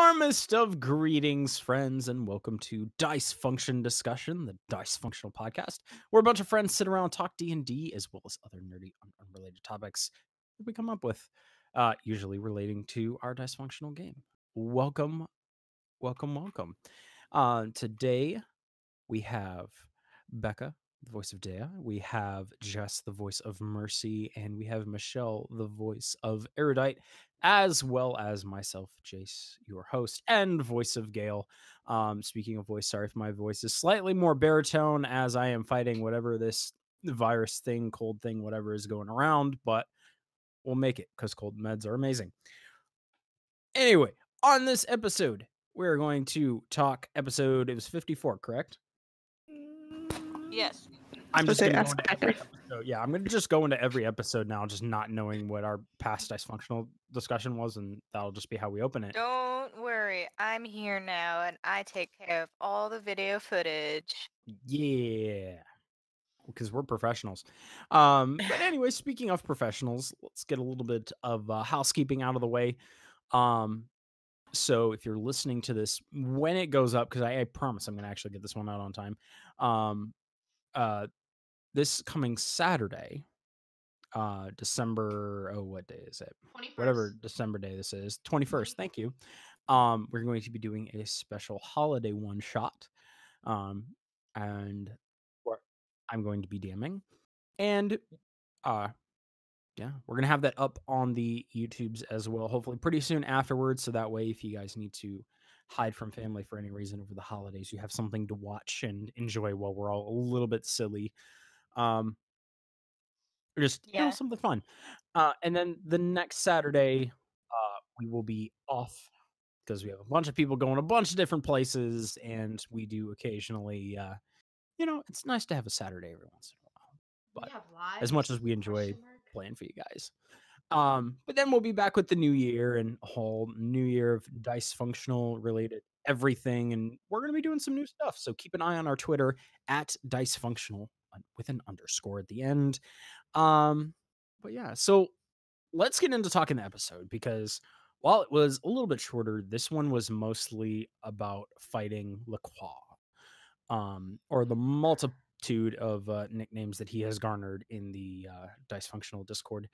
warmest of greetings, friends, and welcome to Dice Function Discussion, the Dice Functional podcast, where a bunch of friends sit around and talk D&D as well as other nerdy, unrelated topics that we come up with, usually relating to our Dice Functional game. Welcome. Today, we have Becca, the voice of Dea. We have Jess, the voice of Mercy, and we have Michelle, the voice of Erudite, as well as myself, Jace, your host and voice of Gale. Speaking of voice, sorry if my voice is slightly more baritone as I am fighting whatever this virus thing, cold thing, whatever is going around, but we'll make it because cold meds are amazing. Anyway, on this episode, we're going to talk episode, it was 54, correct? Yes. I'm just going to go into every episode. Yeah, I'm going to just go into every episode now, just not knowing what our past dysfunctional discussion was, and that'll just be how we open it. Don't worry, I'm here now, and I take care of all the video footage. Yeah, because we're professionals. But anyway, speaking of professionals, let's get a little bit of housekeeping out of the way. So if you're listening to this when it goes up, because I promise I'm going to actually get this one out on time. This coming Saturday, December, what day is it? 21st. Whatever December day this is, 21st. Thank you. We're going to be doing a special holiday one shot. And I'm going to be DMing. And yeah, we're gonna have that up on the YouTubes as well, hopefully pretty soon afterwards. So that way, if you guys need to hide from family for any reason over the holidays, you have something to watch and enjoy while we're all a little bit silly. Just something fun. And then the next Saturday, we will be off because we have a bunch of people going a bunch of different places, and we do occasionally, it's nice to have a Saturday every once in a while. But as much as we enjoy playing for you guys. But then we'll be back with the new year and a whole new year of Dice Functional related everything, and we're gonna be doing some new stuff. So keep an eye on our Twitter at Dice Functional with an underscore at the end. But yeah, so let's get into talking the episode, because while it was a little bit shorter, this one was mostly about fighting Lacroix, or the multitude of nicknames that he has garnered in the Dice Functional Discord.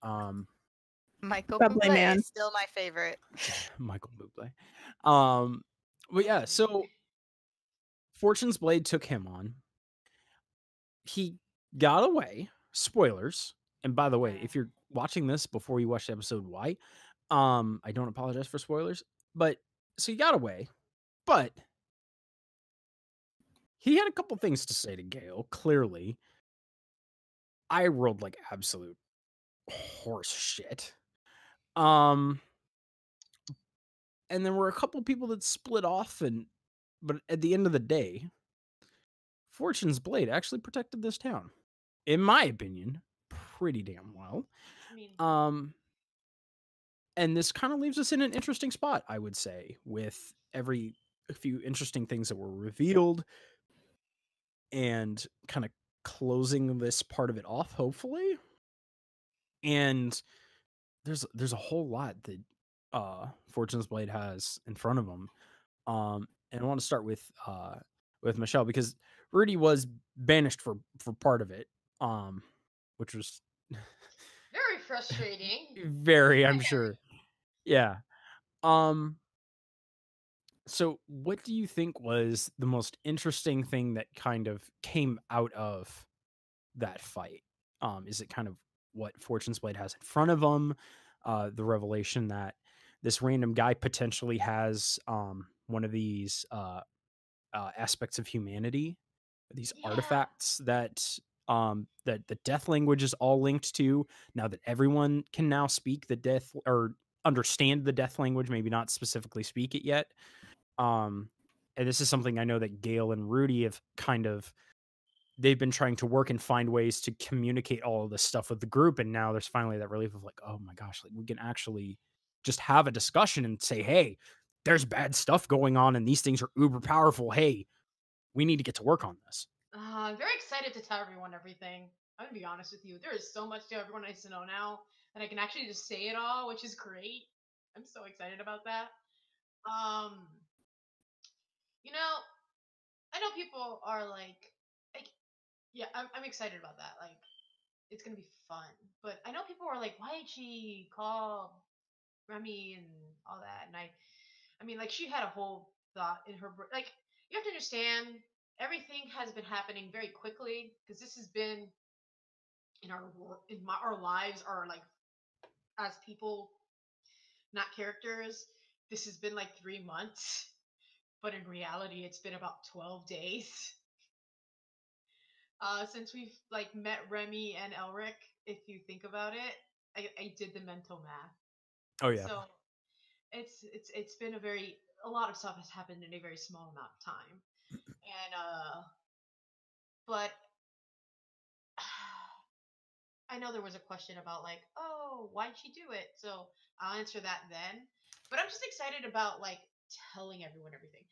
Michael Bubbly Bublé man. is still my favorite. Michael Bublé. But yeah, so Fortune's Blade took him on. He got away. Spoilers. And by the way, if you're watching this before you watch the episode, why? I don't apologize for spoilers. But so he got away, but he had a couple things to say to Gale, clearly. I rolled like absolute horse shit. And there were a couple people that split off, but at the end of the day, Fortune's Blade actually protected this town, in my opinion, pretty damn well. And this kind of leaves us in an interesting spot, I would say, with a few interesting things that were revealed and kind of closing this part of it off, hopefully. And there's a whole lot that Fortune's Blade has in front of him. And I want to start with Michelle, because Rudy was banished for part of it, which was very frustrating. Very, I'm sure. Yeah. So what do you think was the most interesting thing that kind of came out of that fight? Is it kind of what Fortune's Blade has in front of him? The revelation that this random guy potentially has one of these aspects of humanity, these artifacts that that the death language is all linked to, now that everyone can now speak the death or understand the death language, maybe not specifically speak it yet. And this is something I know that Gale and Rudy have they've been trying to work and find ways to communicate all of this stuff with the group, and now there's finally that relief of like, oh my gosh, like we can actually just have a discussion and say, hey, there's bad stuff going on and these things are uber powerful. Hey, we need to get to work on this. I'm very excited to tell everyone everything. I'm gonna be honest with you. There is so much to everyone needs to know now, and I can actually just say it all, which is great. I'm so excited about that. Um, you know, I know people are like, yeah, I'm excited about that. Like, it's gonna be fun. But I know people are like, why did she call Remy and all that? And I mean, like, she had a whole thought in her like. You have to understand, everything has been happening very quickly because this has been in our lives are like as people, not characters. This has been like 3 months, but in reality, it's been about 12 days since we've like met Remy and Elric. If you think about it, I did the mental math. Oh yeah. So it's been a lot of stuff has happened in a very small amount of time, and but I know there was a question about like, oh, why'd she do it? So I'll answer that then. But I'm just excited about like telling everyone everything.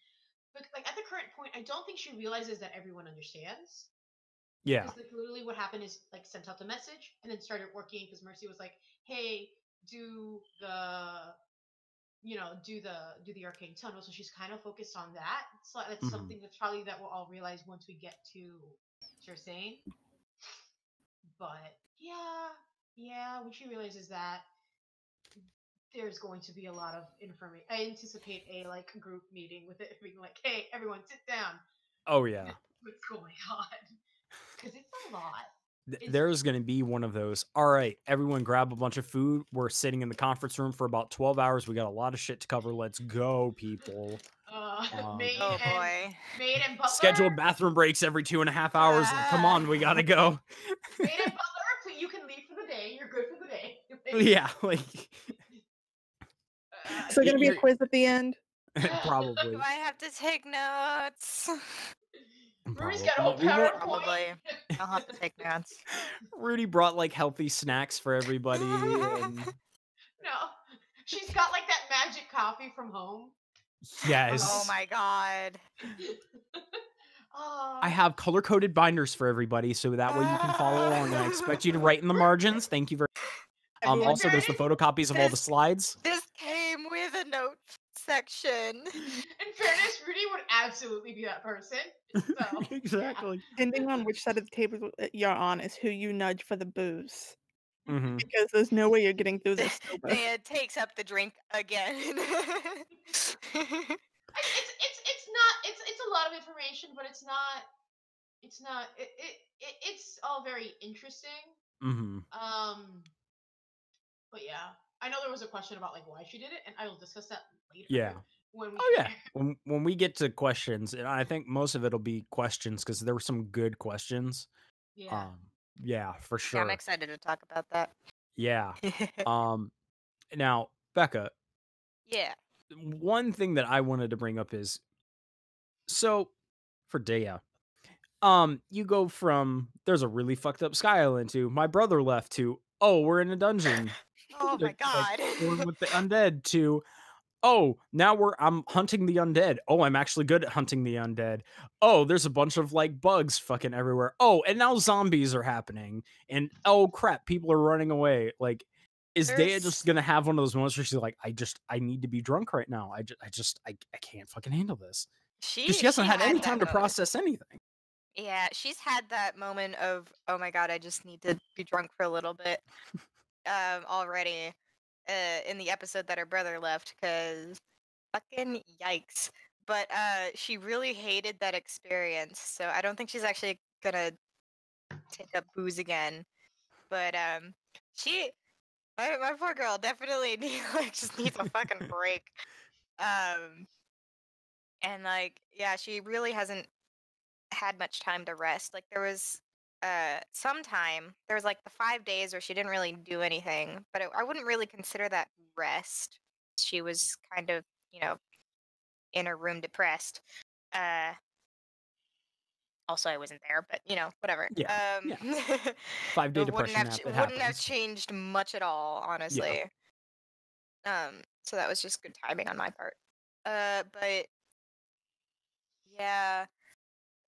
But like at the current point, I don't think she realizes that everyone understands. Yeah. Because like literally what happened is like sent out the message and then started working because Mercy was like, hey, do the do the arcane tunnel. So she's kind of focused on that. So that's Mhm. something that's probably that we'll all realize once we get to Cersei. But yeah, when she realizes that, there's going to be a lot of information. I anticipate a like group meeting with it being like, hey, everyone, sit down. Oh yeah. What's going on? Because it's a lot. There's going to be one of those. All right, everyone grab a bunch of food. We're sitting in the conference room for about 12 hours. We got a lot of shit to cover. Let's go, people. Maid Oh and boy. maid and butler. Scheduled bathroom breaks every 2.5 hours. Like, come on, we got to go. Maid and butler, please, you can leave for the day. You're good for the day. Yeah, like Is there gonna be a you're- quiz at the end? probably. Do I have to take notes? Rudy's Probably. got a whole We won't- PowerPoint. Probably. I'll have to take notes. Rudy brought like healthy snacks for everybody. And No, she's got like that magic coffee from home. yes, Oh my god. Oh, I have color-coded binders for everybody, so that way you can follow along. And I expect you to write in the margins. Thank you very. Everyone- Also, there's the photocopies of all the slides. This came with a note section. in fairness, Rudy would absolutely be that person. So Exactly. Depending on which side of the table you're on is who you nudge for the booze. Hmm. Because there's no way you're getting through this sober. It takes up the drink again. It's not it's a lot of information, but it's all very interesting. Hmm. But yeah, I know there was a question about like why she did it, and I will discuss that later. Yeah. When we Oh yeah. get When we get to questions, and I think most of it'll be questions because there were some good questions. there. Yeah. Yeah, for Yeah, I'm sure. excited to talk about that. Yeah. Now, Becca, Yeah. one thing that I wanted to bring up is so for Dea, you go from there's a really fucked up Sky Island to my brother left to oh, we're in a dungeon. Oh my Like, god. going with the undead to oh, now I'm hunting the undead. Oh, I'm actually good at hunting the undead. Oh, there's a bunch of like bugs fucking everywhere. Oh, and now zombies are happening. And oh crap, people are running away. Like, is Dea There's- just gonna have one of those moments where she's like, I need to be drunk right now. I can't fucking handle this. Because she hasn't had any time to that moment. process anything. Yeah, she's had that moment of, oh my god, I just need to be drunk for a little bit already in the episode that her brother left, because fucking yikes. But she really hated that experience, so I don't think she's actually gonna take up booze again. But my poor girl definitely just needs a fucking break. And like, yeah, she really hasn't had much time to rest. Like there was there was like the 5 days where she didn't really do anything, but I wouldn't really consider that rest. She was kind of, in her room depressed. Also I wasn't there, but whatever. Yeah, 5-day It depression nap. It wouldn't have happens. changed much at all, honestly. So that was just good timing on my part. But yeah,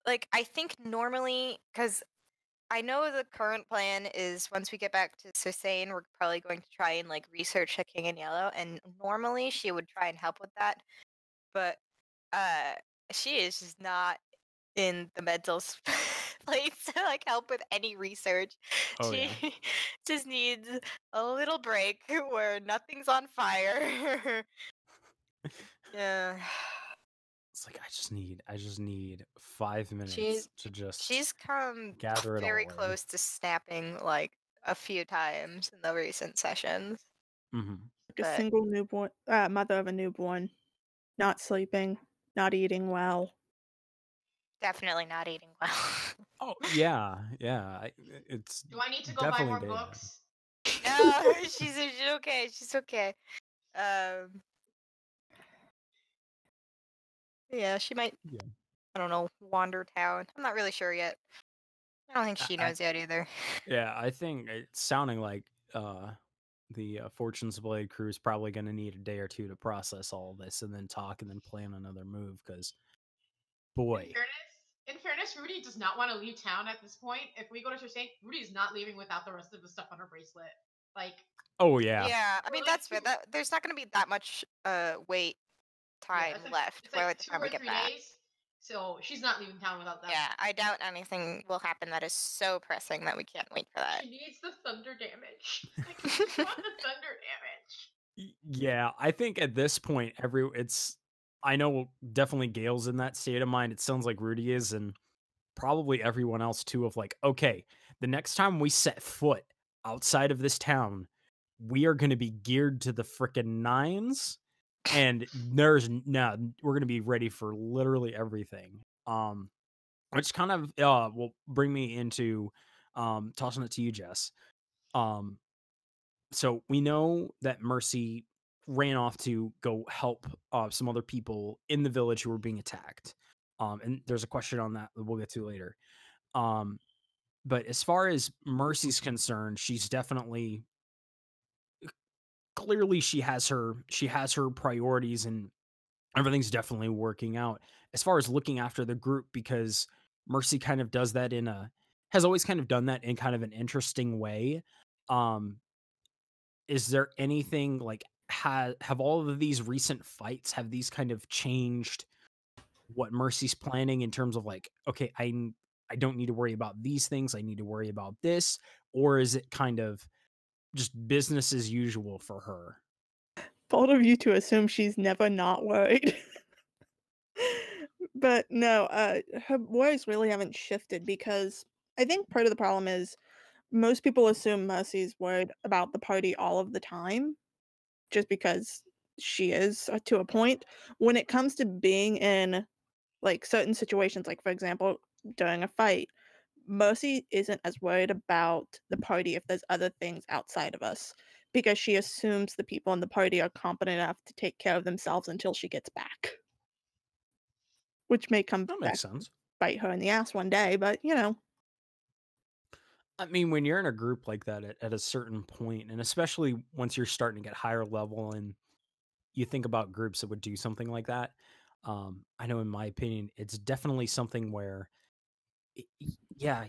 like I think normally, because I know the current plan is once we get back to Susane, we're probably going to try and like research a King in Yellow, and normally she would try and help with that. but uh, she is just not in the mental place to like help with any research. Oh She yeah. just needs a little break where nothing's on fire. Yeah. It's like I just need 5 minutes She's to just she's come gather it very all in. close to snapping like a few times in the recent sessions. Hmm. Like a But single newborn, mother of a newborn, not sleeping, not eating well. definitely not eating well. Oh yeah, it's Do I need to go buy definitely more day that. books? No, she's okay. She's okay. Yeah, she might. Yeah. I don't know, wander town. I'm not really sure yet. I don't think she I, knows yet either. yeah, I think it's sounding like the Fortune's Blade crew is probably going to need a day or two to process all this and then talk and then plan another move because boy. In fairness, Rudy does not want to leave town at this point. If we go to Shashank, Rudy is not leaving without the rest of the stuff on her bracelet. Like, Oh yeah. Yeah, I Or mean like that's fair. two- That there's not going to be that much wait time it's like, left it's by like the 2 time or we get 3 back. days. So she's not leaving town without that. Yeah, I doubt anything will happen that is so pressing that we can't wait for that. She needs the thunder damage. Like, I just want the thunder damage. Yeah, I think at this point I know definitely Gail's in that state of mind. It sounds like Rudy is and probably everyone else too of like, okay, the next time we set foot outside of this town, we are going to be geared to the frickin' nines and we're going to be ready for literally everything. Which kind of will bring me into tossing it to you, Jess. So we know that Mercy ran off to go help some other people in the village who were being attacked. And there's a question on that we'll get to later. But as far as Mercy's concerned, she's definitely clearly she has her priorities and everything's definitely working out. As far as looking after the group, because Mercy kind of does that has always kind of done that in kind of an interesting way. Um, is there anything like have all of these recent fights have these kind of changed what Mercy's planning in terms of like, okay, I don't need to worry about these things, I need to worry about this, or is it kind of just business as usual for her? Bold of you to assume she's never not worried. But no, her worries really haven't shifted because I think part of the problem is most people assume Mercy's worried about the party all of the time, just because she is to a point. When it comes to being in like certain situations, like for example, during a fight, Mercy isn't as worried about the party if there's other things outside of us because she assumes the people in the party are competent enough to take care of themselves until she gets back. Which may come That back makes sense. bite her in the ass one day, but you know. I mean, when you're in a group like that at a certain point, and especially once you're starting to get higher level and you think about groups that would do something like that, I know in my opinion, it's definitely something where, yeah,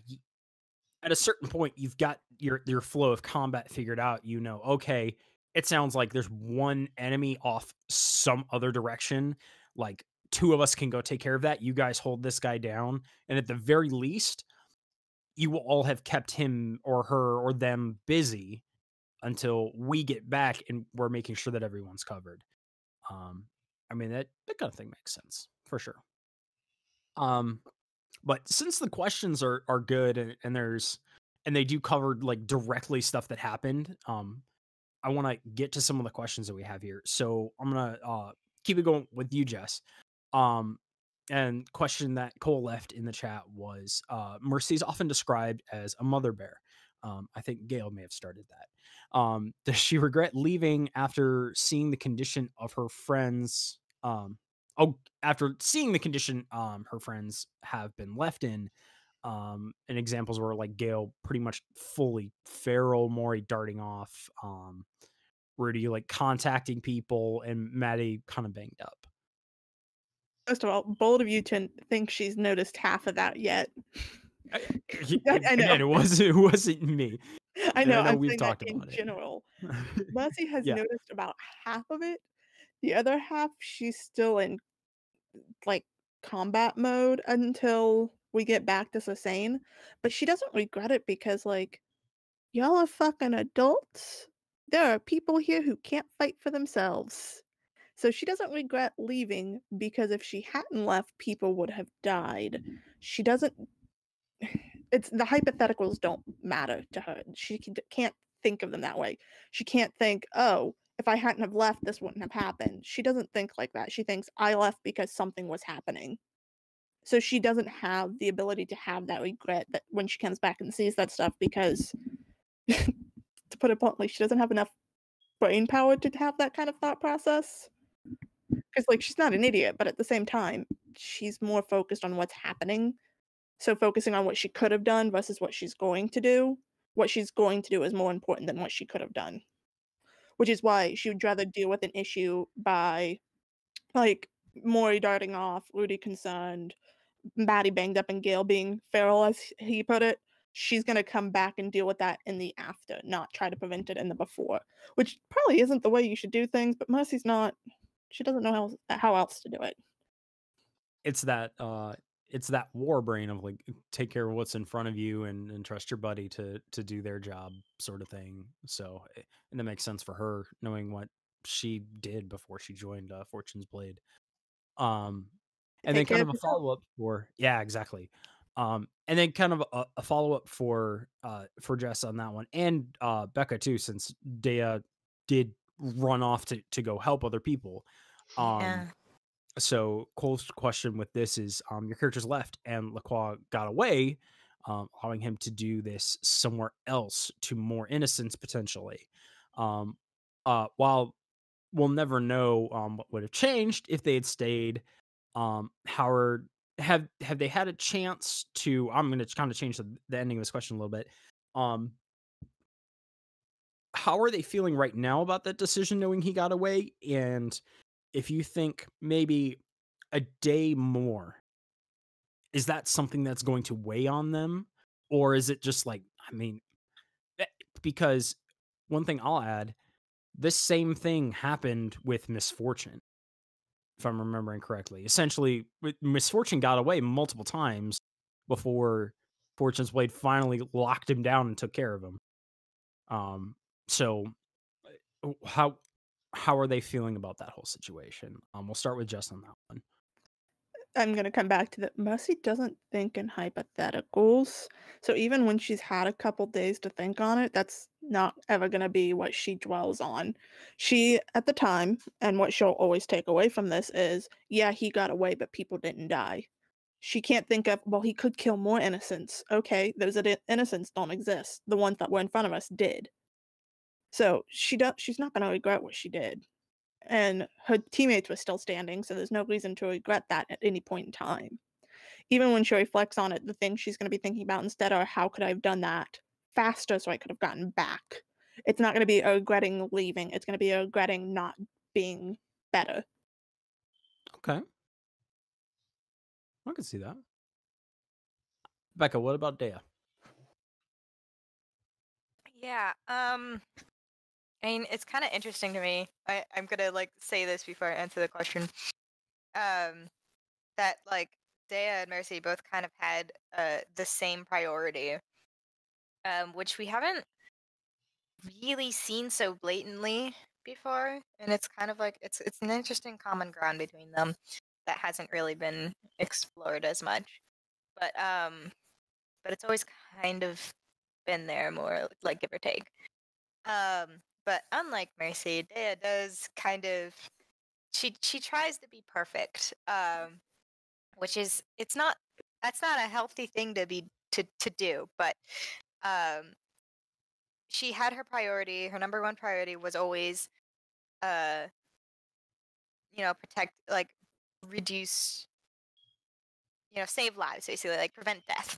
at a certain point, you've got your flow of combat figured out. You know, okay, it sounds like there's one enemy off some other direction. Like 2 of us can go take care of that. You guys hold this guy down, and at the very least, you will all have kept him or her or them busy until we get back and we're making sure that everyone's covered. I mean that kind of thing makes sense for sure. But since the questions are good and they do cover like directly stuff that happened, I want to get to some of the questions that we have here. So I'm gonna keep it going with you, Jess. And question that Cole left in the chat was Mercy is often described as a mother bear. I think Gail may have started that. Does she regret leaving after seeing the condition of her friends? After seeing the condition her friends have been left in. And examples were like Gail pretty much fully feral, Maury darting off, Rudy like contacting people, and Maddie kind of banged up. First of all, bold of you to think she's noticed half of that yet. I know. Again, it wasn't me. I know. I'm we've saying talked that in about it. general. Mercy has Yeah. noticed about half of it. The other half, she's still in like combat mode until we get back to Susane, but she doesn't regret it because like y'all are fucking adults. There are people here who can't fight for themselves. So she doesn't regret leaving because if she hadn't left, people would have died. She doesn't. It's the hypotheticals don't matter to her. She can't think of them that way. She can't think, oh, if I hadn't have left, this wouldn't have happened. She doesn't think like that. She thinks I left because something was happening. So she doesn't have the ability to have that regret that when she comes back and sees that stuff because, to put it bluntly, she doesn't have enough brain power to have that kind of thought process. Because like she's not an idiot, but at the same time, she's more focused on what's happening. So focusing on what she could have done versus what she's going to do. What she's going to do is more important than what she could have done. Which is why she would rather deal with an issue by like Mori darting off, Rudy concerned, Maddie banged up, and Gale being feral, as he put it. She's gonna come back and deal with that in the after, not try to prevent it in the before. Which probably isn't the way you should do things, but Mercy's not. She doesn't know how else to do it. It's that war brain of like take care of what's in front of you and trust your buddy to do their job sort of thing. So and that makes sense for her knowing what she did before she joined Fortune's Blade. And then Take kind care of of a yourself. follow up for exactly. And then kind of a follow up for Jess on that one and Becca too, since Dea did run off to go help other people. Yeah. So Cole's question with this is your character's left and Lacroix got away, allowing him to do this somewhere else to more innocence potentially. While we'll never know what would have changed if they had stayed, Howard, have they had a chance to, I'm going to kind of change the ending of this question a little bit. How are they feeling right now about that decision, knowing he got away? And if you think maybe a day more, is that something that's going to weigh on them? Or is it just like, I mean, because one thing I'll add, this same thing happened with Miss Fortune, if I'm remembering correctly. Essentially, Miss Fortune got away multiple times before Fortune's Blade finally locked him down and took care of him. So how are they feeling about that whole situation? We'll start with Jess on that one. I'm going to come back to that. Mercy doesn't think in hypotheticals. So even when she's had a couple days to think on it, that's not ever going to be what she dwells on. She, at the time, and what she'll always take away from this is, yeah, he got away, but people didn't die. She can't think of, well, he could kill more innocents. Okay, those innocents don't exist. The ones that were in front of us did. So she's not going to regret what she did. And her teammates were still standing, so there's no reason to regret that at any point in time. Even when she reflects on it, the things she's going to be thinking about instead are how could I have done that faster so I could have gotten back. It's not going to be a regretting leaving. It's going to be a regretting not being better. Okay. I can see that. Becca, what about Dea? Yeah. I mean, it's kind of interesting to me. I'm gonna like say this before I answer the question. That like Dea and Mercy both kind of had the same priority, which we haven't really seen so blatantly before, and it's kind of like it's an interesting common ground between them that hasn't really been explored as much. But it's always kind of been there more like give or take. But unlike Mercy, Dea does kind of she tries to be perfect. Which is that's not a healthy thing to be to do, but she had her priority, her number one priority was always protect, like reduce, save lives, basically, like prevent death.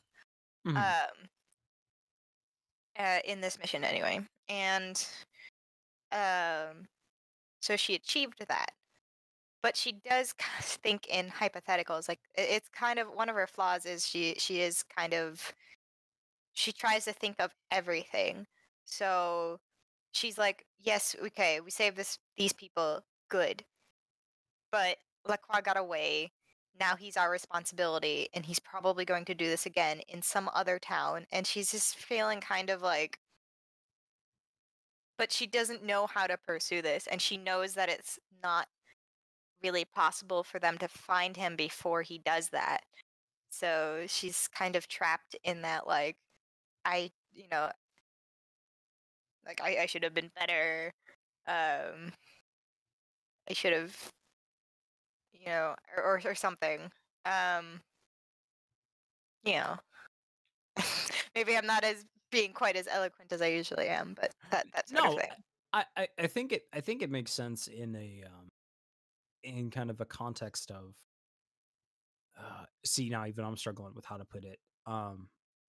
Mhm. In this mission anyway. And so she achieved that. But she does think in hypotheticals. Like it's kind of one of her flaws is she is kind of she tries to think of everything. So she's like, yes, okay, we saved these people, good. But Lacroix got away. now he's our responsibility, and he's probably going to do this again in some other town. And she's just feeling kind of like, but she doesn't know how to pursue this, and she knows that it's not really possible for them to find him before he does that. So she's kind of trapped in that, like, I, you know, like I should have been better. I should have, or something. Um, you know, maybe I'm not as being quite as eloquent as I usually am, but that sort of No, thing. I think it makes sense in a in kind of a context of see, now even I'm struggling with how to put it.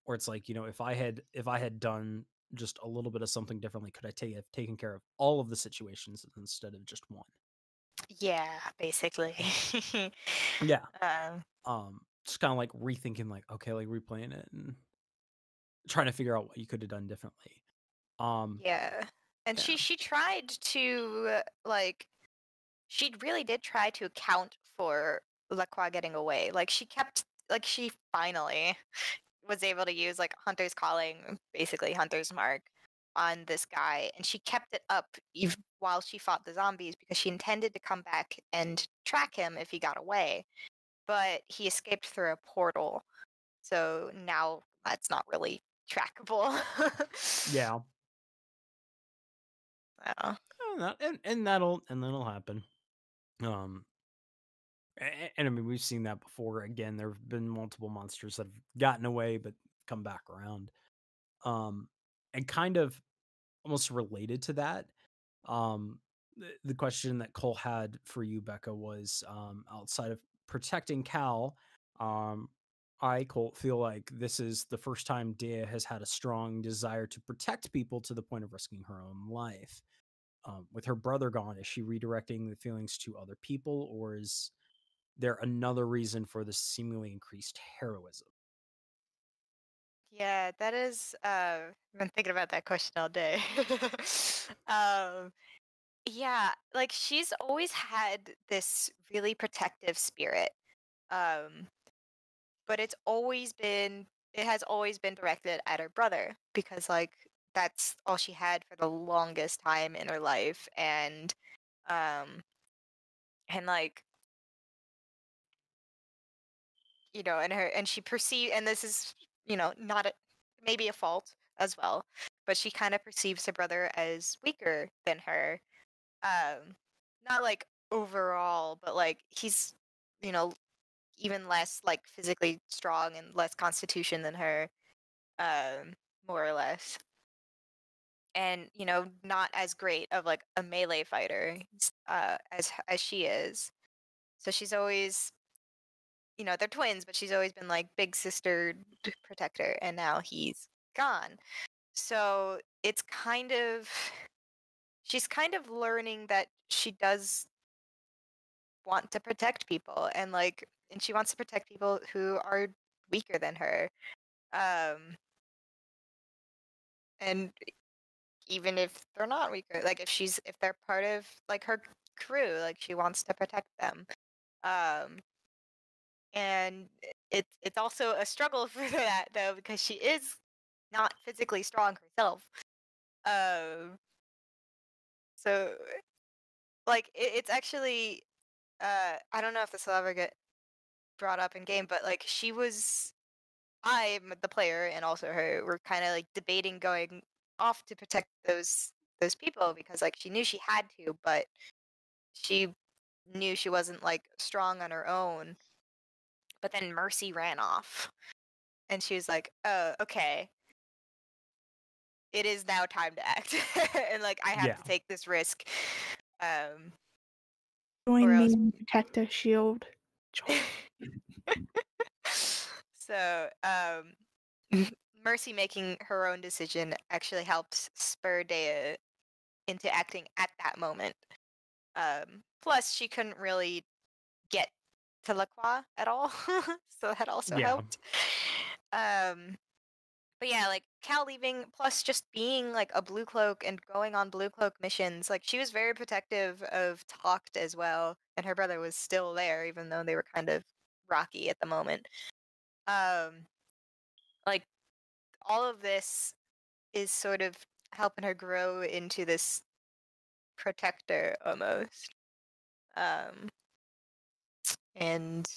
Where it's like, if I had done just a little bit of something differently, could I have taken care of all of the situations instead of just one? Yeah, basically. Yeah. um, Just kind of like rethinking, like, okay, like replaying it and trying to figure out what you could have done differently. yeah, and Yeah. she tried to like, she really did try to account for Lacroix getting away. Like she finally was able to use like Hunter's calling, basically Hunter's mark, on this guy, and she kept it up while she fought the zombies because she intended to come back and track him if he got away, but he escaped through a portal, so now that's not really trackable. Yeah. So, And that'll happen. And I mean, we've seen that before. Again, there have been multiple monsters that have gotten away but come back around. And kind of almost related to that, the question that Cole had for you, Becca, was outside of protecting Cal, I, Colt, feel like this is the first time Dea has had a strong desire to protect people to the point of risking her own life. With her brother gone, is she redirecting the feelings to other people, or is there another reason for the seemingly increased heroism? yeah, that is. I've been thinking about that question all day. um, yeah, like she's always had this really protective spirit, um, but it has always been directed at her brother because like that's all she had for the longest time in her life, um, and like and she perceive, and this is not maybe a fault as well, but she kind of perceives her brother as weaker than her, um not like overall, but like he's you know even less like physically strong and less constitution than her, um more or less, and not as great of like a melee fighter as she is. So she's always, they're twins, but she's always been like big sister protector, and now he's gone. So she's kind of learning that she does want to protect people, and she wants to protect people who are weaker than her. Um, and even if they're not weaker, like if they're part of like her crew, like she wants to protect them. Um, and it's also a struggle for that though because she is not physically strong herself. Um, so like it's actually I don't know if this will ever get brought up in game, but like I'm the player and also her were kind of like debating going off to protect those people because like she knew she had to, but she knew she wasn't like strong on her own. But then Mercy ran off, and she was like, "Oh, okay. It is now time to act," and like I have Yeah. to take this risk. Or Join me else. and protect our shield. Join. So, Mercy making her own decision actually helps spur Dea into acting at that moment. Plus, she couldn't really get to Lacroix at all, so that also Yeah. helped. But yeah, like Cal leaving, plus just being like a blue cloak and going on blue cloak missions, like she was very protective of Talked as well, and her brother was still there, even though they were kind of rocky at the moment. Like all of this is sort of helping her grow into this protector almost. And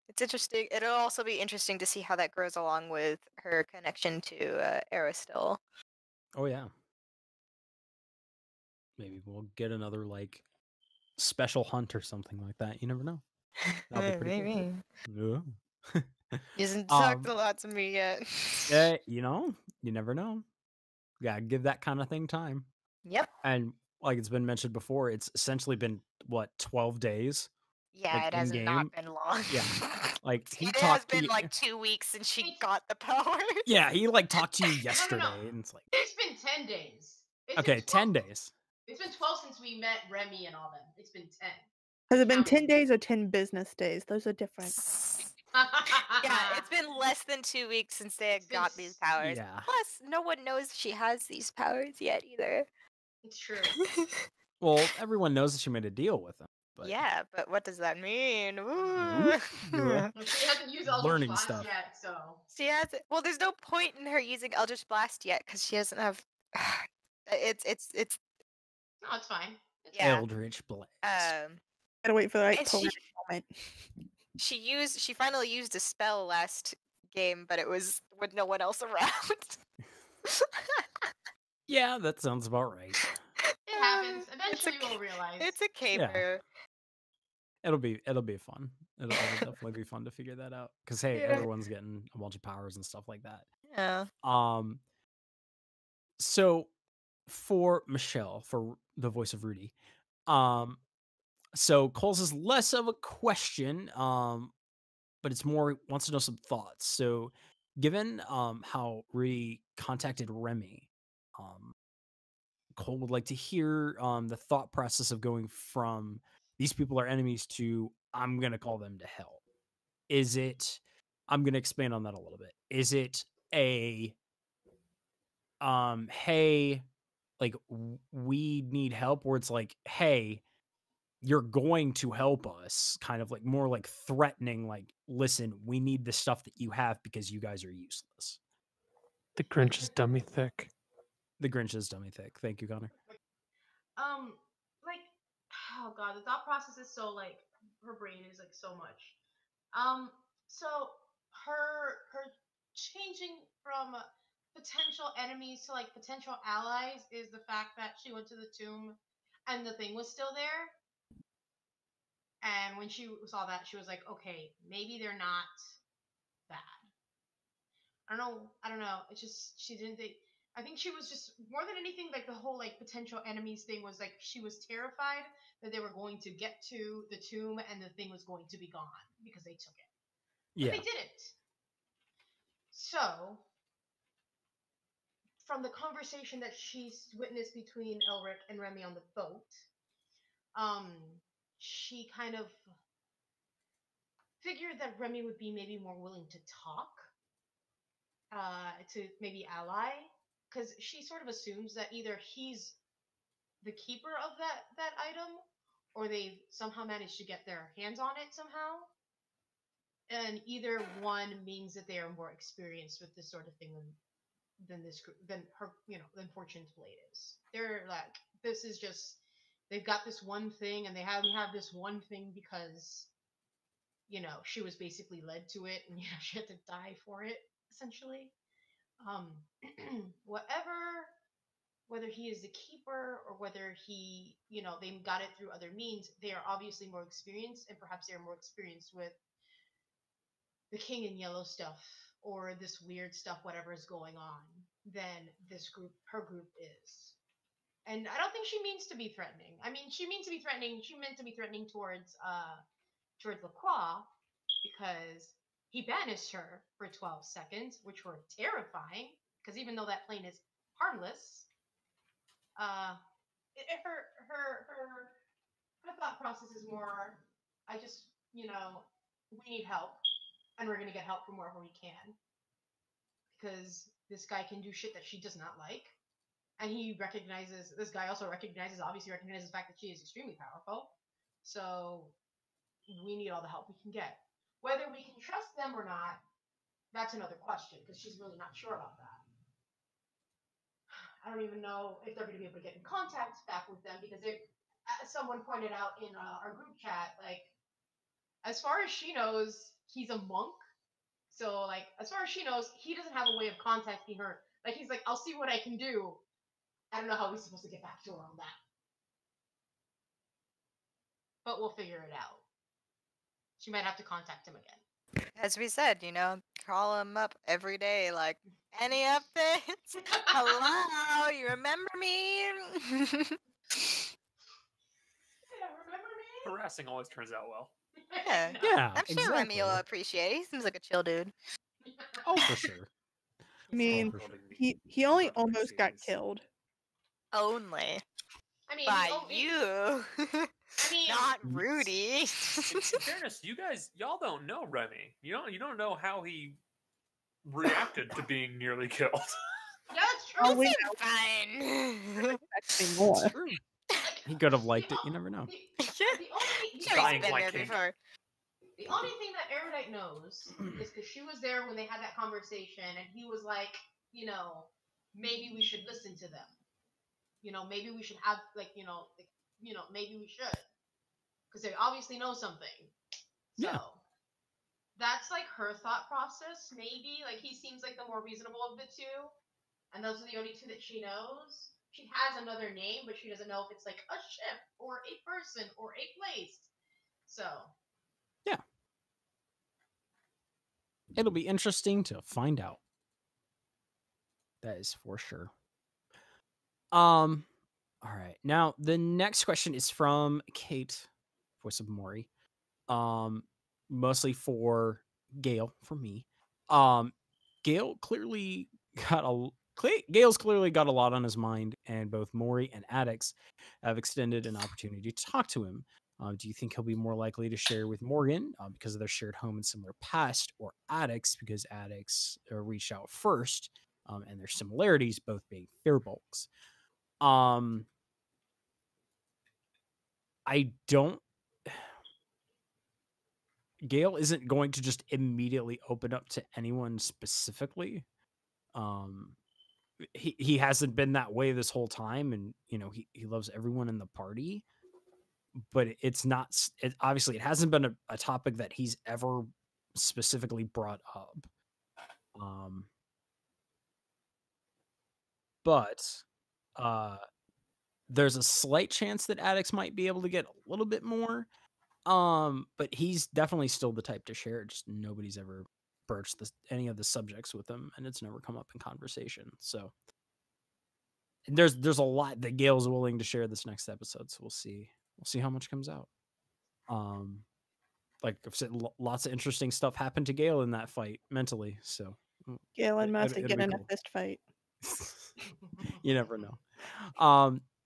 it's interesting. It'll also be interesting to see how that grows along with her connection to Aristil. Oh yeah. Maybe we'll get another like special hunt or something like that. You never know. That'll be pretty Maybe. cool. Yeah. He hasn't talked Um, a lot to me yet. Yeah, you know, you never know. Yeah, give that kind of thing time. Yep. And like it's been mentioned before, it's essentially been what 12 days, Yeah, like it in has game. not been long. Yeah, like he It has talked to been you. like 2 weeks since she It's- got the powers. Yeah, he like talked to you No, no, yesterday, no. and it's like It's been 10 days. It's okay, been 12, 10 days. It's been 12 since we met Remy and all them. It's been 10. Has it been 10 Counting. days or 10 business days? Those are different. Yeah, it's been less than 2 weeks since they had It's been got these powers. Yeah. Plus, no one knows she has these powers yet either. It's true. Well, everyone knows that she made a deal with him, but Yeah, but what does that mean? Ooh. Yeah. She hasn't used Eldritch Learning Blast stuff. yet, so. She hasn't. Well, there's no point in her using Eldritch Blast yet because she doesn't have. It's No, it's fine. It's yeah. Eldritch Blast. Gotta wait for the right And she- poetic moment. She finally used a spell last game, but it was with no one else around. Yeah, that sounds about right. It happens. It's a Eventually ca- we'll realize. It's a caper. It'll be fun. It'll definitely be fun to figure that out. Because hey, Yeah. everyone's getting a bunch of powers and stuff like that. Yeah. So for Michelle, for the voice of Rudy, so Cole's is less of a question, but it's more wants to know some thoughts. So given how Rudy contacted Remy, Cole would like to hear the thought process of going from these people are enemies to I'm gonna call them to help. Is it I'm gonna expand on that a little bit. Is it a hey, like we need help, or it's like, hey, you're going to help us, kind of like more like threatening, like, listen, we need the stuff that you have because you guys are useless. The Grinch is dummy thick. The Grinch is dummy thick. Thank you, Connor. Like, oh god, the thought process is so like her brain is like so much. So her changing from potential enemies to like potential allies is the fact that she went to the tomb and the thing was still there. And when she saw that, she was like, okay, maybe they're not bad. I don't know. It's just she didn't think. I think she was just more than anything like the whole like potential enemies thing was like she was terrified that they were going to get to the tomb and the thing was going to be gone because they took it. But Yeah. they didn't. So from the conversation that she's witnessed between Elric and Remy on the boat, she kind of figured that Remy would be maybe more willing to talk, to maybe ally, because she sort of assumes that either he's the keeper of that item, or they've somehow managed to get their hands on it somehow. And either one means that they are more experienced with this sort of thing than her, than Fortune's Blade is. They're like, this is just they've got this one thing, and they have this one thing because she was basically led to it, and she had to die for it essentially. Whether he is the keeper or whether he, they got it through other means, they are obviously more experienced, and perhaps they're more experienced with the King in Yellow stuff or this weird stuff, whatever is going on, than her group is. And I don't think she means to be threatening. I mean, she meant to be threatening towards Lacroix, because he banished her for 12 seconds, which were terrifying, because even though that plane is harmless, her thought process is more, I just, we need help, and we're going to get help from wherever we can, because this guy can do shit that she does not like, and this guy also obviously recognizes the fact that she is extremely powerful, so we need all the help we can get. Whether we can trust them or not, that's another question, because she's really not sure about that. I don't even know if they're going to be able to get in contact back with them, because as someone pointed out in our group chat, like, as far as she knows, he's a monk. So, like, as far as she knows, he doesn't have a way of contacting her. Like, he's like, I'll see what I can do. I don't know how he's supposed to get back to her on that. But we'll figure it out. She might have to contact him again. As we said, call him up every day, like, any updates? Hello, you remember me? Yeah, remember me? Harassing always turns out well. Yeah. No. Yeah, I'm sure exactly. Remy will appreciate it. He seems like a chill dude. Oh, for sure. I mean, So, he only almost got killed. Only I mean, by oh, you. I mean, Not Rudy. In fairness, y'all don't know Remy. You don't know how he reacted to being nearly killed. yeah, that's true. Oh, we Seems fine. Actually, more. True. He could have liked it. You never know. The Sure, Dying he's been like there king. before. The only thing that Erudite knows is because she was there when they had that conversation, and he was like, maybe we should listen to them. Maybe we should have, maybe we should. Because they obviously know something. So, Yeah. that's like her thought process, maybe. Like, he seems like the more reasonable of the two. And those are the only two that she knows. She has another name, but she doesn't know if it's like a ship, or a person, or a place. So, It'll be interesting to find out. That is for sure. All right. Now the next question is from Kate, voice of Mori. Mostly for Gale, for me. Gale's clearly got a lot on his mind, and both Mori and Addix have extended an opportunity to talk to him. Do you think he'll be more likely to share with Morgan because of their shared home and similar past, or Addix because Addix reached out first, and their similarities both being Firbolgs? I don't. Gale isn't going to just immediately open up to anyone specifically. He hasn't been that way this whole time, and he loves everyone in the party. But it's not. Obviously, it hasn't been a topic that he's ever specifically brought up. But there's a slight chance that Addix might be able to get a little bit more. But he's definitely still the type to share. Just nobody's ever broached any of the subjects with him, and it's never come up in conversation. So there's a lot that Gale's willing to share this next episode. So we'll see how much comes out. Like I've said, lots of interesting stuff happened to Gale in that fight mentally. So Gale and Mercy it'll get be in a cool. fist fight. You never know.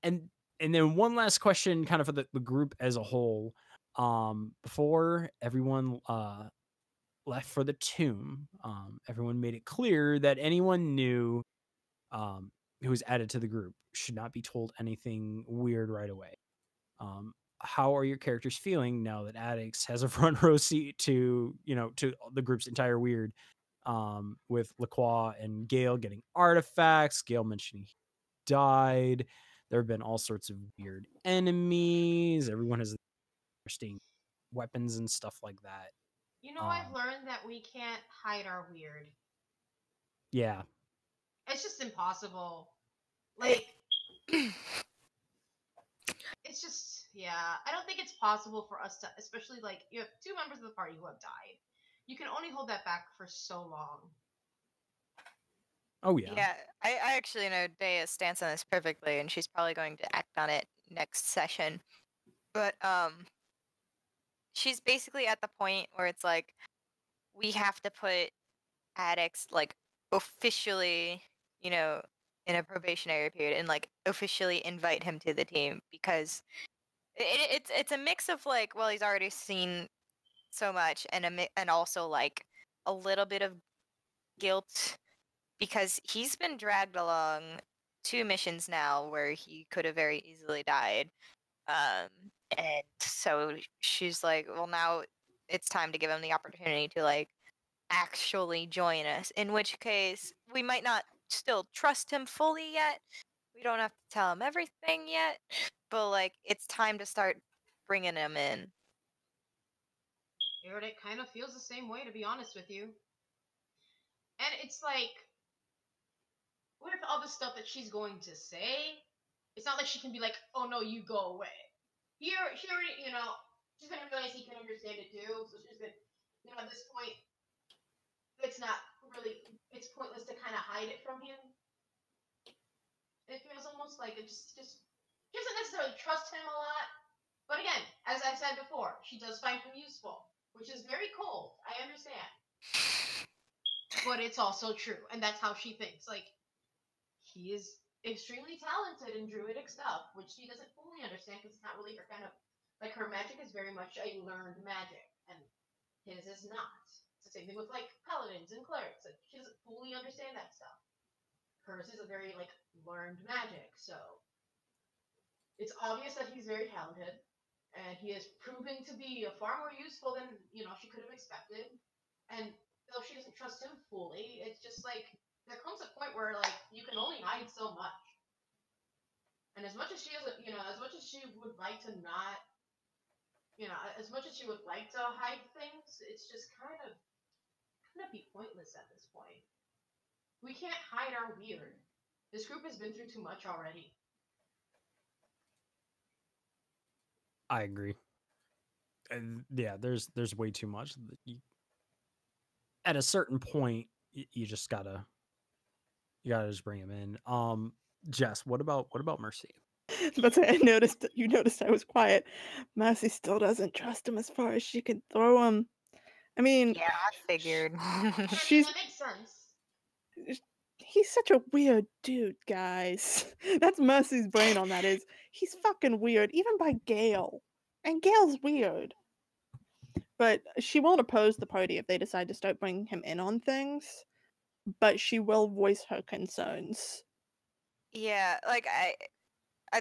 And then one last question, kind of for the group as a whole. Before everyone left for the tomb, everyone made it clear that anyone new who was added to the group should not be told anything weird right away. How are your characters feeling now that Addix has a front row seat to the group's entire weird? With Lacroix and Gale getting artifacts, Gale mentioning he died. There have been all sorts of weird enemies. Everyone has interesting weapons and stuff like that. I've learned that we can't hide our weird. Yeah. It's just impossible. Like, it's just, I don't think it's possible for us to, especially, like, you have two members of the party who have died. You can only hold that back for so long. Oh, yeah. Yeah, I actually know Dea's stance on this perfectly, and she's probably going to act on it next session. But, she's basically at the point where it's like, we have to put Addix, like, officially, in a probationary period, and, like, officially invite him to the team, because it's a mix of, like, well, he's already seen so much, and also, like, a little bit of guilt, because he's been dragged along 2 missions now where he could have very easily died. And so she's like, well, now it's time to give him the opportunity to like actually join us. In which case, we might not still trust him fully yet. We don't have to tell him everything yet, but like it's time to start bringing him in. It kind of feels the same way, to be honest with you. And it's like, with all the stuff that she's going to say, it's not like she can be like, oh no, you go away. She already, she's gonna realize he can understand it too, so she's gonna, at this point, it's not really, it's pointless to kind of hide it from him. It feels almost like it just she doesn't necessarily trust him a lot. But again, as I said before, she does find him useful, which is very cold. I understand. But it's also true, and that's how she thinks. Like, he is extremely talented in druidic stuff, which she doesn't fully understand because it's not really her kind of, like, her magic is very much a learned magic, and his is not. It's the same thing with, like, paladins and clerics. Like, she doesn't fully understand that stuff. Hers is a very, like, learned magic, so it's obvious that he's very talented, and he is proving to be far more useful than, she could have expected. And though she doesn't trust him fully, it's just like, there comes a point where, like, you can only hide so much. And as much as she doesn't, as much as she would like to not, as much as she would like to hide things, it's just kind of be pointless at this point. We can't hide our weird. This group has been through too much already. I agree. And yeah, there's way too much. At a certain point, you just gotta just bring him in. Jess, what about Mercy? But you noticed I was quiet. Mercy still doesn't trust him as far as she can throw him. I mean, yeah, I figured. That makes sense. He's such a weird dude, guys. That's Mercy's brain on that is. He's fucking weird, even by Gale. And Gale's weird. But she won't oppose the party if they decide to start bringing him in on things. But she will voice her concerns. Yeah, like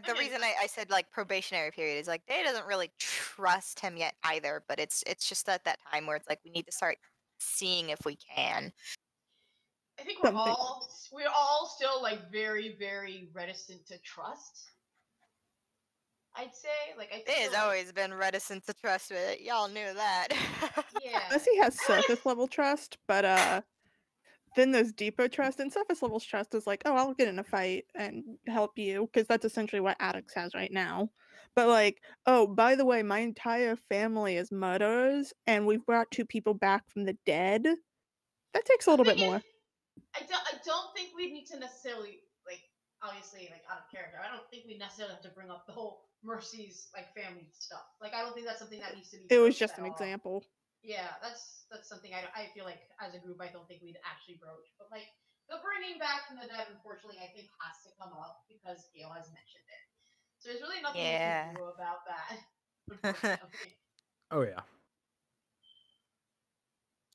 the reason I said like probationary period is like they doesn't really trust him yet either, but it's just at that time where it's like we need to start seeing if we can. I think we're all still like very, very reticent to trust. I'd say It has always been reticent to trust with it. Y'all knew that. Yeah. Mercy has surface level trust, but then there's deeper trust, and surface level trust is like, oh, I'll get in a fight and help you, because that's essentially what Addix has right now. But like, oh, by the way, my entire family is murderers, and we've brought 2 people back from the dead. That takes a little bit more. I don't think we need to necessarily, like, obviously, like, out of character, I don't think we necessarily have to bring up the whole Mercy's, like, family stuff. Like, I don't think that's something that needs to be. It was just an example. Yeah, that's something I feel like as a group I don't think we'd actually broach. But like the bringing back from the dead, unfortunately, I think has to come up because Gale has mentioned it. So there's really nothing we can do about that. Unfortunately. Oh yeah.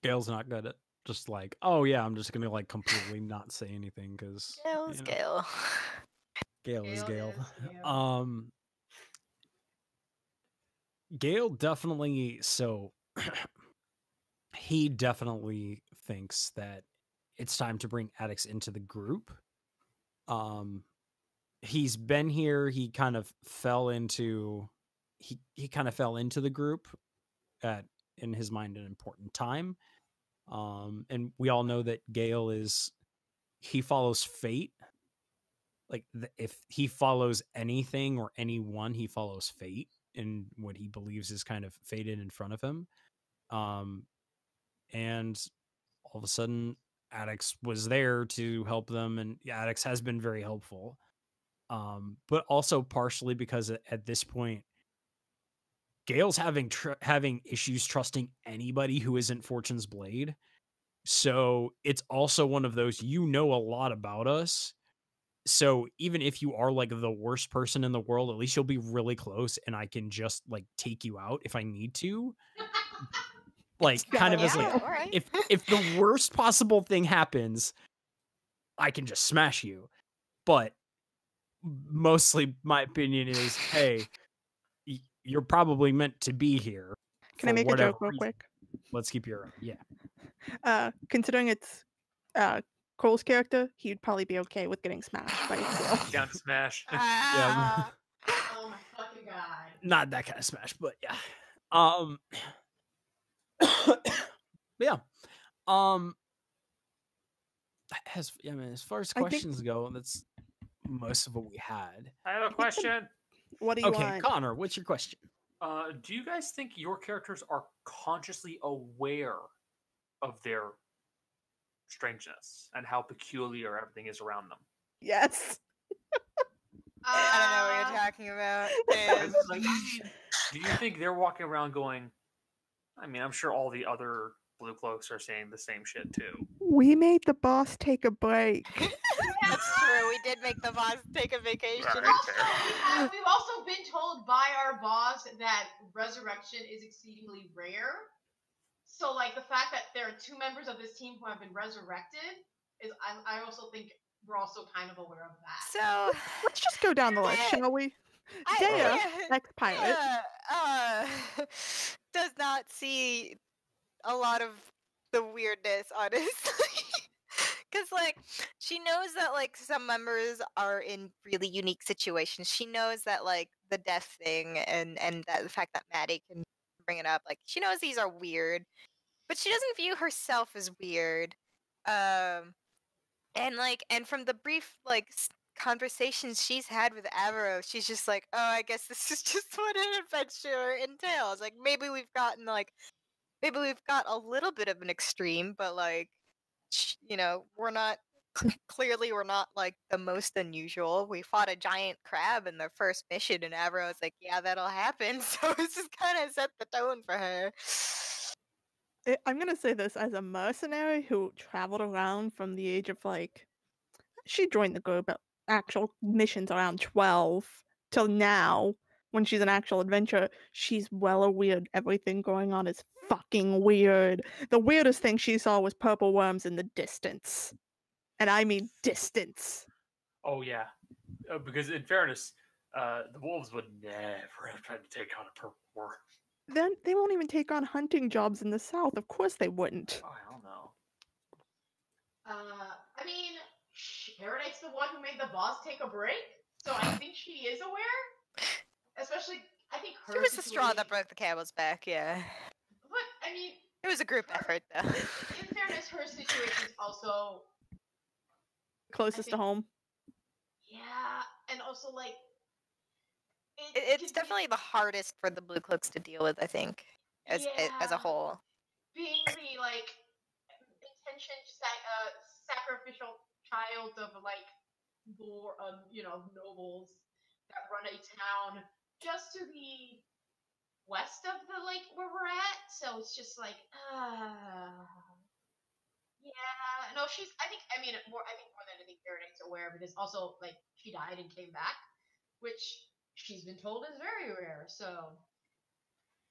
Gale's not good at just like, oh yeah, I'm just gonna like completely not say anything because Gale's Gale. Gale is Gale. Gale definitely he definitely thinks that it's time to bring Addix into the group. He's been here. He kind of fell into the group at, in his mind, an important time. And we all know that Gale he follows fate. Like if he follows anything or anyone, he follows fate and what he believes is kind of fated in front of him. And all of a sudden Addix was there to help them, and Addix has been very helpful. But also partially because at this point Gale's having issues trusting anybody who isn't Fortune's Blade. So it's also one of those, a lot about us. So even if you are like the worst person in the world, at least you'll be really close and I can just like take you out if I need to. Like kind of as like, right. if the worst possible thing happens, I can just smash you. But mostly my opinion is, hey, you're probably meant to be here. Can I for make a whatever joke real reason. quick? Let's keep your yeah. Considering it's Cole's character, he'd probably be okay with getting smashed by Gale. Down to smash. Ah. Oh my fucking god. Not that kind of smash, but yeah. But yeah. As far as I think- questions go, that's most of what we had. I have a question. What do you Okay, want? Connor, what's your question? Do you guys think your characters are consciously aware of their strangeness and how peculiar everything is around them? Yes. I don't know what you're talking about. Because, dude. like, do you think they're walking around going, I mean, I'm sure all the other Blue Cloaks are saying the same shit too. We made the boss take a break. That's true. We did make the boss take a vacation. Right. Also, we've also been told by our boss that resurrection is exceedingly rare. So, like, the fact that there are 2 members of this team who have been resurrected is, I also think we're also kind of aware of that. So, Let's just go down the list, shall we? Dea, ex-pilot. does not see a lot of the weirdness, honestly. Because, like, she knows that, like, some members are in really unique situations. She knows that, like, the death thing and that the fact that Maddie can bring it up, like, she knows these are weird, but she doesn't view herself as weird. And from the brief, like, conversations she's had with Avro, she's just like, oh, I guess this is just what an adventure entails. Like, maybe we've got a little bit of an extreme, but, like, we're not, clearly we're not, like, the most unusual. We fought a giant crab in the first mission, and Avro was like, yeah, that'll happen. So this just kind of set the tone for her. I'm gonna say this as a mercenary who traveled around from the age of, like, she joined the group at actual missions around 12 till now. When she's an actual adventurer, she's well aware everything going on is fucking weird. The weirdest thing she saw was purple worms in the distance. And I mean distance. Oh, yeah. Because in fairness, the wolves would never have tried to take on a purple worm. Then they won't even take on hunting jobs in the south. Of course they wouldn't. Oh, I don't know. I mean, Paradise the one who made the boss take a break, so I think she is aware. Especially, I think her. It was the straw that situation- broke the camel's back, yeah. But I mean, It was a group effort, though. in fairness, her situation is also Closest to think- home. yeah, and also like It's can be- definitely the hardest for the Blue Cloaks to deal with, I think, as a Yeah. whole. being the like intentioned sacrificial child of like more nobles that run a town just to the west of the lake where we're at. So it's just like yeah, no, I think more than anything Paradise aware, because also like she died and came back, which she's been told is very rare. So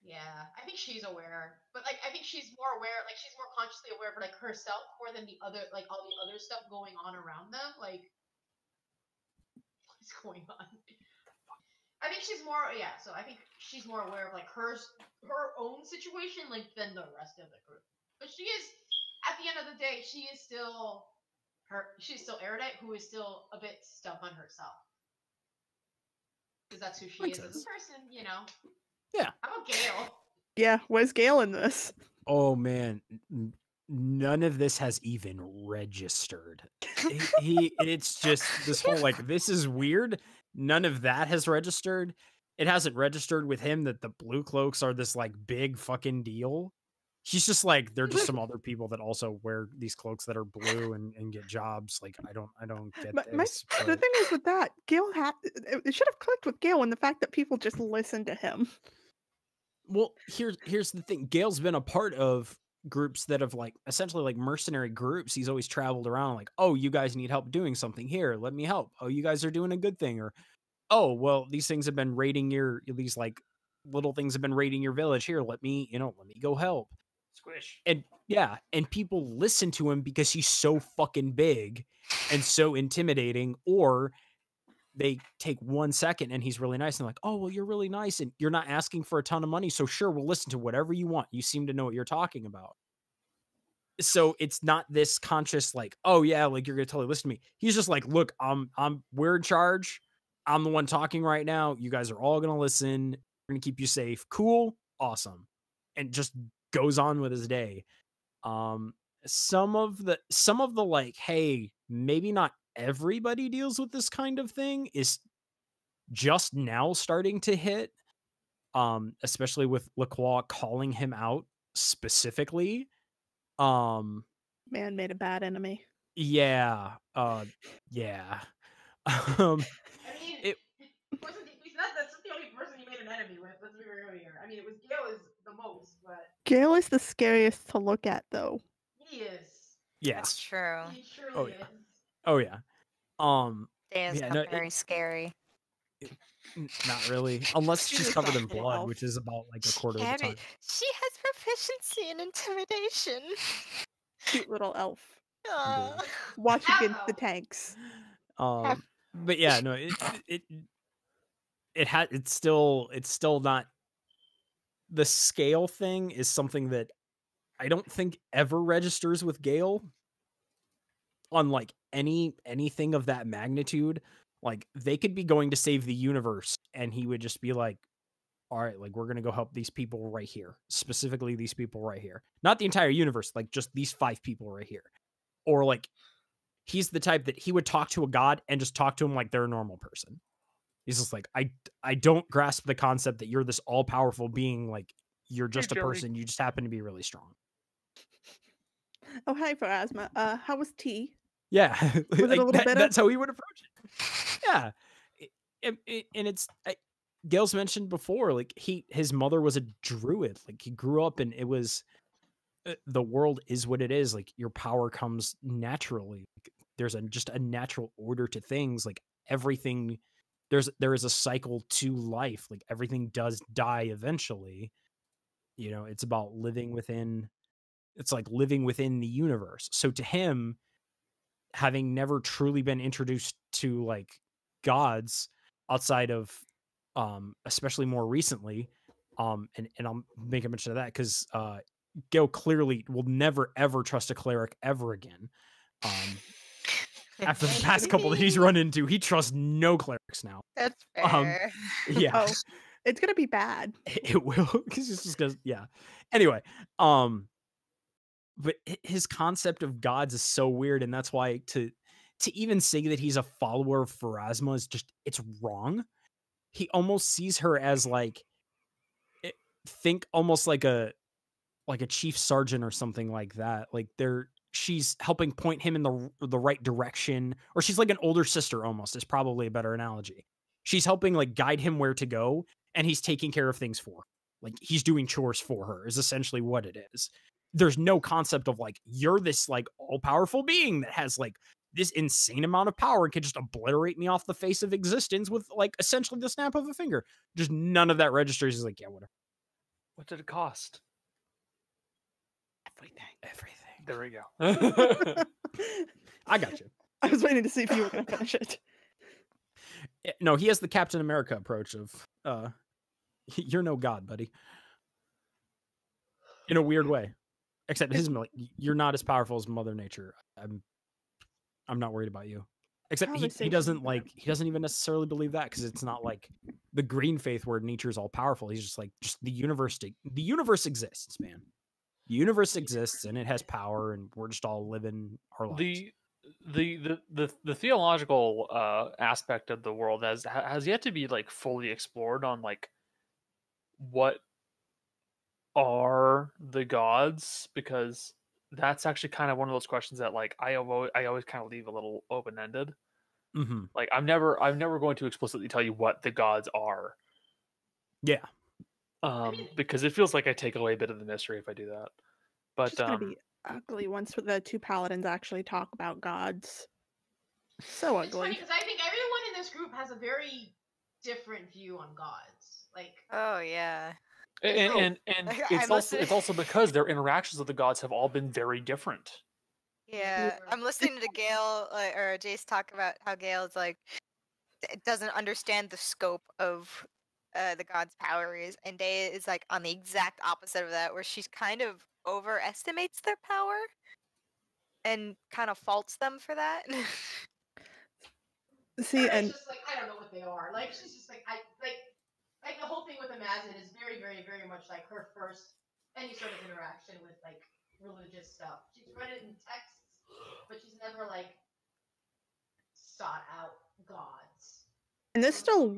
yeah, I think she's aware, but like I think she's more aware, like she's more consciously aware of like herself more than the other, like all the other stuff going on around them. Like, what's going on? I think she's more, yeah. So I think she's more aware of like her own situation, like than the rest of the group. But she is, at the end of the day, she's still Erudite, who is still a bit stubborn herself, because that's who she Makes is as a sense. person, you know. Yeah. How about Gale? Yeah, where's Gale in this? Oh man, none of this has even registered. It's just this whole like, this is weird. None of that has registered. It hasn't registered with him that the Blue Cloaks are this like big fucking deal. He's just like, they're just some other people that also wear these cloaks that are blue and get jobs. Like, I don't get this. The but- thing is with that, Gale it should have clicked with Gale in the fact that people just listen to him. Well, here's the thing. Gale's been a part of groups that have like essentially like mercenary groups. He's always traveled around like, oh, you guys need help doing something here. Let me help. Oh, you guys are doing a good thing. Or, oh, well, these things have been raiding these like little things have been raiding your village here. Let me go help. Squish. And yeah, and people listen to him because he's so fucking big and so intimidating, or they take 1 second and he's really nice and like, oh, well, you're really nice and you're not asking for a ton of money. So sure, we'll listen to whatever you want. You seem to know what you're talking about. So it's not this conscious, like, oh yeah, like you're going to totally listen to me. He's just like, look, we're in charge. I'm the one talking right now. You guys are all going to listen. We're going to keep you safe. Cool. Awesome. And just goes on with his day. Some of the like, hey, maybe not everybody deals with this kind of thing is just now starting to hit. Especially with Lacroix calling him out specifically. Man made a bad enemy. Yeah. Yeah. I mean, he's not. That's not the only person he made an enemy with. Let's be real here. I mean, it was Gale is the most, but Gale is the scariest to look at, though. he is. That's Yes. true. He truly Oh, yeah. is. Oh yeah. Dan's yeah, not no, very scary. Not really, unless she's She's covered in not blood, elf. which is about like a quarter of the Scary. time. She has proficiency in intimidation. Cute little elf. Aw. Watch Half against the elf. tanks. But yeah, no, it's still not, the scale thing is something that I don't think ever registers with Gale on like anything of that magnitude. Like they could be going to save the universe and he would just be like, all right, like we're going to go help these people right here, specifically these people right here, not the entire universe, like just these 5 people right here. Or like he's the type that he would talk to a god and just talk to him like they're a normal person. He's just like, I don't grasp the concept that you're this all powerful being. Like you're just a Joey. person. You just happen to be really strong. Oh, hi, Pharasma. How was tea? Yeah. Was it a little bitter? That's how he would approach it. Yeah. And it's, Gale's mentioned before, like his mother was a druid. Like he grew up and it was, the world is what it is. Like your power comes naturally. Like, there's just a natural order to things. Like everything, there is a cycle to life. Like everything does die eventually. You know, it's about living within the universe. So to him, having never truly been introduced to like gods outside of especially more recently, and I'll make a mention of that because Gale clearly will never ever trust a cleric ever again. After the past couple that he's run into, he trusts no clerics now. That's fair. Yeah. Oh, it's gonna be bad. It will, because it's just gonna, yeah. Anyway, but his concept of gods is so weird, and that's why to even say that he's a follower of Pharasma is just, it's wrong. He almost sees her as like, think almost like a chief sergeant or something like that. Like she's helping point him in the right direction, or she's like an older sister almost, is probably a better analogy. She's helping like guide him where to go, and he's taking care of things for her. Like he's doing chores for her is essentially what it is. There's no concept of like, you're this like all-powerful being that has like this insane amount of power and can just obliterate me off the face of existence with like essentially the snap of a finger. Just none of that registers. He's like, yeah, whatever. What did it cost? Everything. There we go. I got you. I was waiting to see if you were gonna finish it. No, he has the Captain America approach of, you're no god, buddy. In a weird way. Except his, like, you're not as powerful as Mother Nature. I'm not worried about you. Except he doesn't he doesn't even necessarily believe that, because it's not like the green faith where nature's all powerful. He's just like, just the universe exists, man. The universe exists and it has power, and we're just all living our lives. The theological aspect of the world has yet to be like fully explored on like what are the gods, because that's actually kind of one of those questions that like I always kind of leave a little open ended. Mm-hmm. Like I'm never going to explicitly tell you what the gods are. Yeah. Because it feels like I take away a bit of the mystery if I do that. But It's gonna be ugly once the 2 paladins actually talk about gods. So It's funny ugly. because I think everyone in this group has a very different view on gods. Like, Oh yeah. and I'm it's also because their interactions with the gods have all been very different. Yeah, I'm listening to Gale or Jace talk about how Gale's like, doesn't understand the scope of the god's powers, and Dea is like on the exact opposite of that, where she's kind of overestimates their power and kind of faults them for that. See, It's and just like I don't know what they are. Like she's just like like the whole thing with Amazon is very, very, very much like her first any sort of interaction with like religious stuff. She's read it in texts, but she's never like sought out gods. and there's still.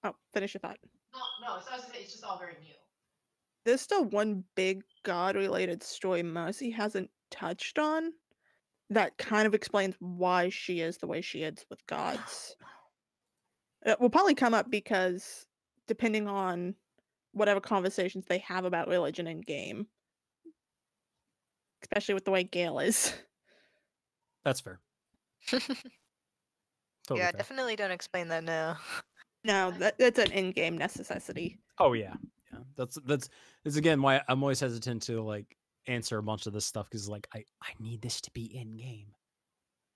Oh, finish your thought. No. So I was gonna say it's just all very new. There's still one big god-related story Mercy hasn't touched on that kind of explains why she is the way she is with gods. It will probably come up because depending on whatever conversations they have about religion in game, especially with the way Gale is. That's fair. Totally Yeah, fair. definitely don't explain that now. No, that's an in-game necessity. Oh yeah, yeah. That's again why I'm always hesitant to like answer a bunch of this stuff because like I need this to be in game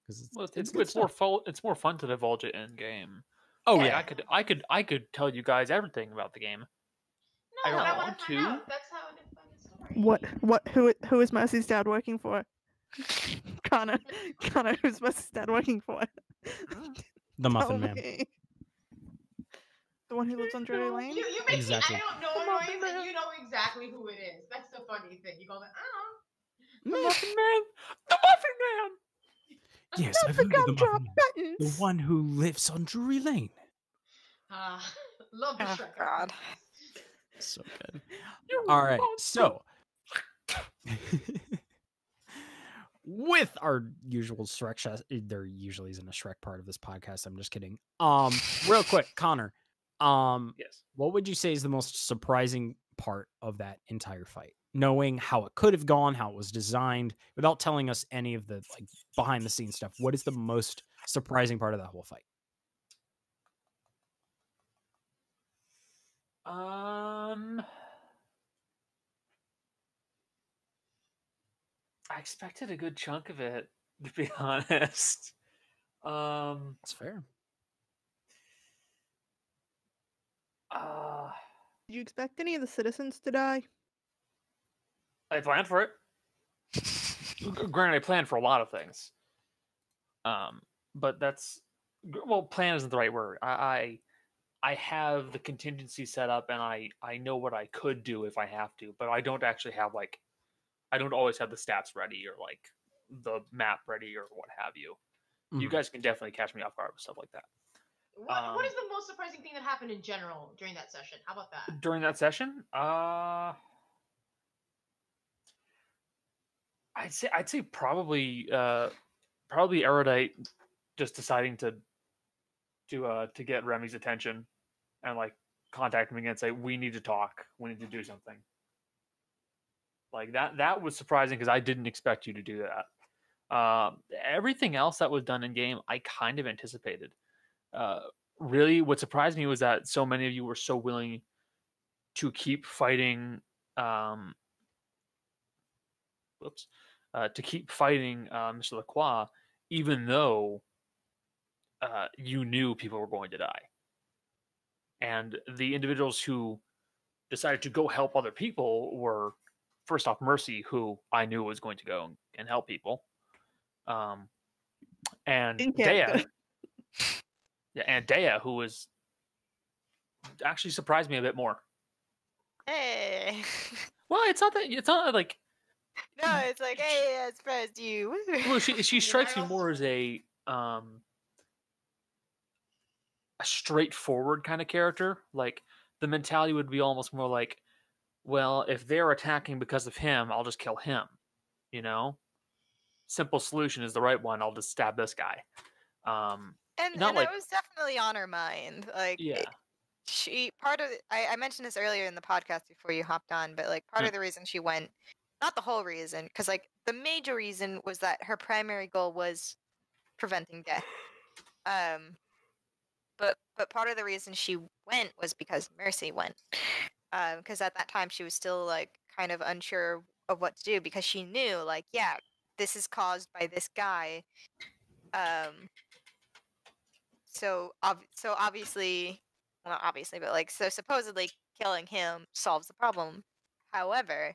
because Well, it's it's more fun to divulge it in game. Oh Like, yeah, I could tell you guys everything about the game. No, I don't but I want want to find to. out. That's how it is story. Who is Mercy's dad working for? Connor, who's Mercy's dad working for? the Muffin Tell Man. me. The one who lives on Drury Lane? You make Exactly. me. I don't know noise, and you know exactly who it is. That's the funny thing. You go like, The Muffin Man. The Muffin Man. Yes, Not I've the heard of the gumdrop Muffin Man. The buttons. one who lives on Drury Lane. Love the Oh, Shrek. God. So good. You All right, monster. so with our usual Shrek, there usually isn't a Shrek part of this podcast. I'm just kidding. Real quick, Connor. Yes. What would you say is the most surprising part of that entire fight? Knowing how it could have gone, how it was designed, without telling us any of the like behind the scenes stuff. What is the most surprising part of that whole fight? I expected a good chunk of it, to be honest. That's fair. Did you expect any of the citizens to die? I planned for it. Granted, I planned for a lot of things. But plan isn't the right word. I have the contingency set up, and I know what I could do if I have to, but I don't actually have I don't always have the stats ready or like the map ready or what have you. You Mhm. guys can definitely catch me off guard with stuff like that. What is the most surprising thing that happened in general during that session? How about that? During that session, I'd say probably Erudite just deciding to get Remy's attention and like contact him again and say we need to talk, we need to do something. Like that was surprising because I didn't expect you to do that. Everything else that was done in game, I kind of anticipated. Really, what surprised me was that so many of you were so willing to keep fighting. To keep fighting Mr. Lacroix, even though you knew people were going to die. And the individuals who decided to go help other people were, first off, Mercy, who I knew was going to go and help people. And Dea. Yeah, and Dea, who was actually surprised me a bit more. Hey. Well, it's not like No, it's like, hey, I surprised you. well, she strikes me more as a straightforward kind of character. Like the mentality would be almost more like, well, if they're attacking because of him, I'll just kill him. You know, simple solution is the right one. I'll just stab this guy. And not like that was definitely on her mind. Like, yeah, I mentioned this earlier in the podcast before you hopped on, but like part of the reason she went, not the whole reason, because like the major reason was that her primary goal was preventing death. But part of the reason she went was because Mercy went. Because at that time she was still like kind of unsure of what to do because she knew like, yeah, this is caused by this guy. so obviously, well, not obviously, but like, so supposedly killing him solves the problem. However,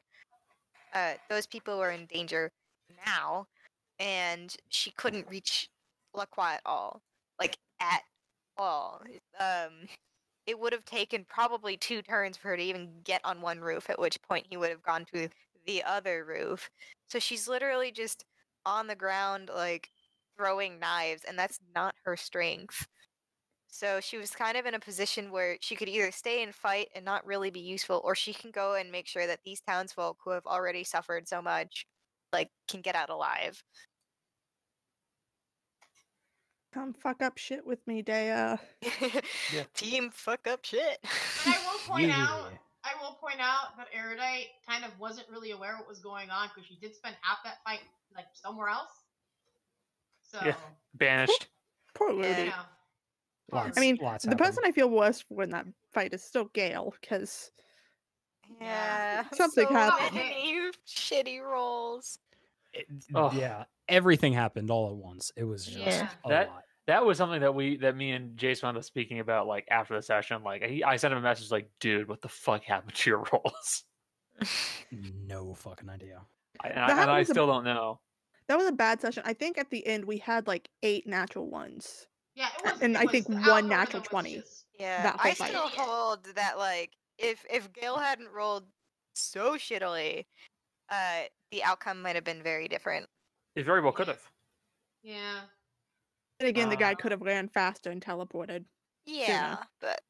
those people were in danger now, and she couldn't reach Lacroix at all, like at all. It would have taken probably 2 turns for her to even get on one roof, at which point he would have gone to the other roof. So she's literally just on the ground, like throwing knives, and that's not her strength. So she was kind of in a position where she could either stay and fight and not really be useful, or she can go and make sure that these townsfolk who have already suffered so much, like, can get out alive. Come fuck up shit with me, Dea. Team fuck up shit. But I will point out, Yeah. I will point out that Erudite kind of wasn't really aware what was going on because she did spend half that fight like somewhere else. So Yeah. Banished. Poor Yeah. Rudy. you know, Lots, I mean, lots the happened. person I feel worse for in that fight is still Gale, because Yeah, Something so happened. many shitty rolls. Oh. Yeah, everything happened all at once. It was just Yeah. a That- lot. That was something that me and Jason wound up speaking about like after the session. Like I sent him a message like, dude, what the fuck happened to your rolls? No fucking idea. And That I was a- still don't know. that was a bad session. I think at the end we had like 8 natural ones. yeah, it was. And it I was- think the one algorithm natural was 20. just- Yeah, That whole I fight. still Idiot. hold that, like, if Gale hadn't rolled so shittily, the outcome might have been very different. It very well could have. Yeah. And again, the guy Uh, could have ran faster and teleported Yeah, but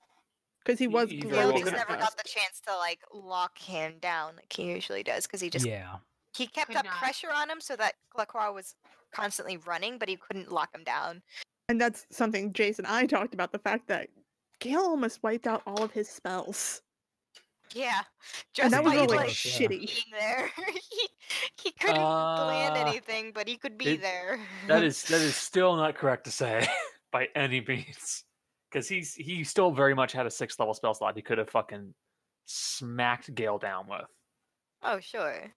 because he was He very Gale well gloating just could've. at never first. got the chance to like lock him down like he usually does, because he just Yeah, he kept Could up not. pressure on him so that Lacroix was constantly running, but he couldn't lock him down. And that's something Jason and I talked about, the fact that Gale almost wiped out all of his spells. Yeah, just And that was by all really like like close, yeah. shitty. being there. he couldn't land Uh, anything, but he could be it- there. That is still not correct to say by any means. Because he still very much had a 6th level spell slot he could have fucking smacked Gale down with. Oh sure,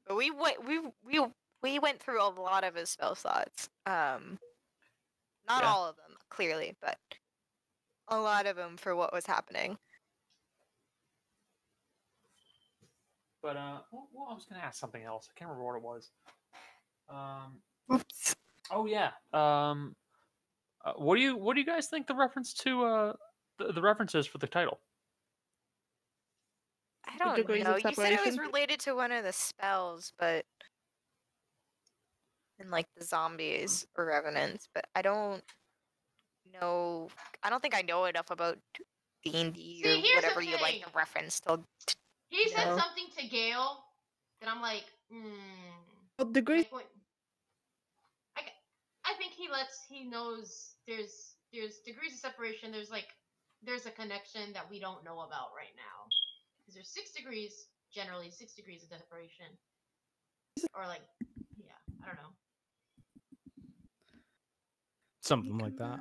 but we went through a lot of his spell slots. Not Yeah. all of them clearly, but a lot of them for what was happening. But well, I was gonna ask something else. I can't remember what it was. Whoops. Oh yeah. What do you guys think the reference to the references for the title? I don't degrees know. of You said it was separation? related to one of the spells, but and like the zombies or revenants, but I don't know. I don't think I know enough about D&D See, or here's the whatever you like thing. to reference to. He said No. something to Gale that I'm like, Well, degrees like what? I think he knows there's degrees of separation. There's a connection that we don't know about right now. Because there's 6 degrees, generally 6 degrees of separation. Or like, yeah, I don't know. something like that.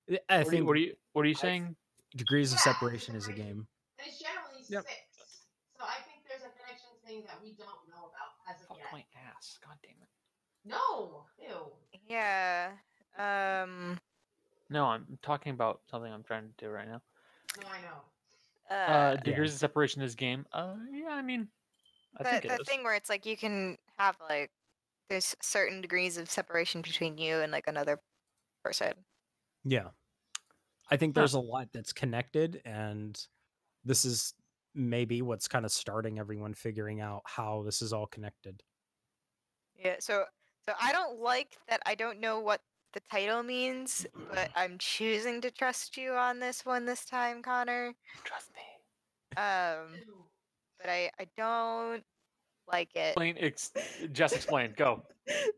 back. I What think are you saying? degrees of Yeah, separation is a game. And it's generally Yep. 6. So I think there's a connection thing that we don't know about as of Fuck yet. my ass. God damn it. No! Ew. Yeah. No, I'm talking about something I'm trying to do right now. No, I know. Degrees of separation is game. Yeah, I mean, I think it the is. thing where it's like you can have like there's certain degrees of separation between you and like another person. Yeah, I think Huh. there's a lot that's connected, and this is maybe what's kind of starting everyone figuring out how this is all connected. Yeah. So I don't like that. I don't know what the title means, but I'm choosing to trust you on this one this time, Connor. Trust me. Ew. But I don't like it. Just explain. Go.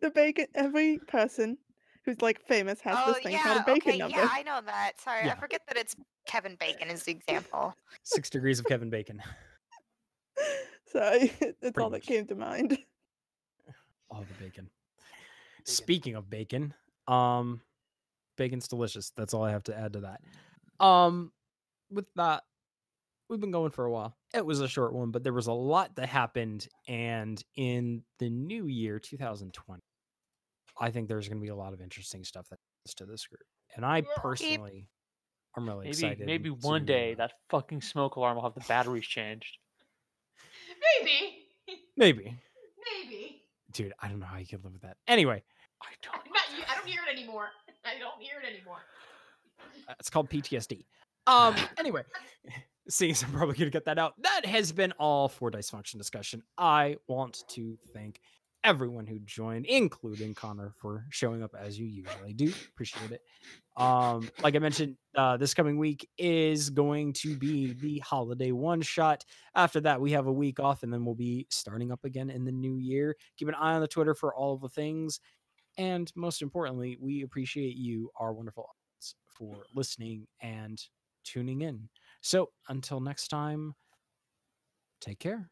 The bacon. Every person who's like famous has Oh this thing yeah, called a bacon okay, number. yeah, I know that. Sorry, I Yeah. forget that it's Kevin Bacon is the example. 6 degrees of Kevin Bacon. So it's all Pretty that much. came to mind. All the bacon. Speaking of bacon, bacon's delicious. That's all I have to add to that. With that, we've been going for a while. It was a short one, but there was a lot that happened, and in the new year 2020, I think there's going to be a lot of interesting stuff that's additions to this group. And I Yeah. personally, I'm really excited. Maybe one to, day that fucking smoke alarm will have the batteries changed. Maybe. maybe, Maybe. dude, I don't know how you can live with that. Anyway, I don't. I don't hear it anymore. I don't hear it anymore. it's called PTSD. Anyway, seeing as I'm probably gonna get that out, that has been all for Dice Function discussion. I want to thank everyone who joined, including Connor, for showing up as you usually do. Appreciate it. Like I mentioned, this coming week is going to be the holiday one shot. After that, we have a week off, and then we'll be starting up again in the new year. Keep an eye on the Twitter for all of the things. And most importantly, we appreciate you, our wonderful audience, for listening and tuning in. So until next time, take care.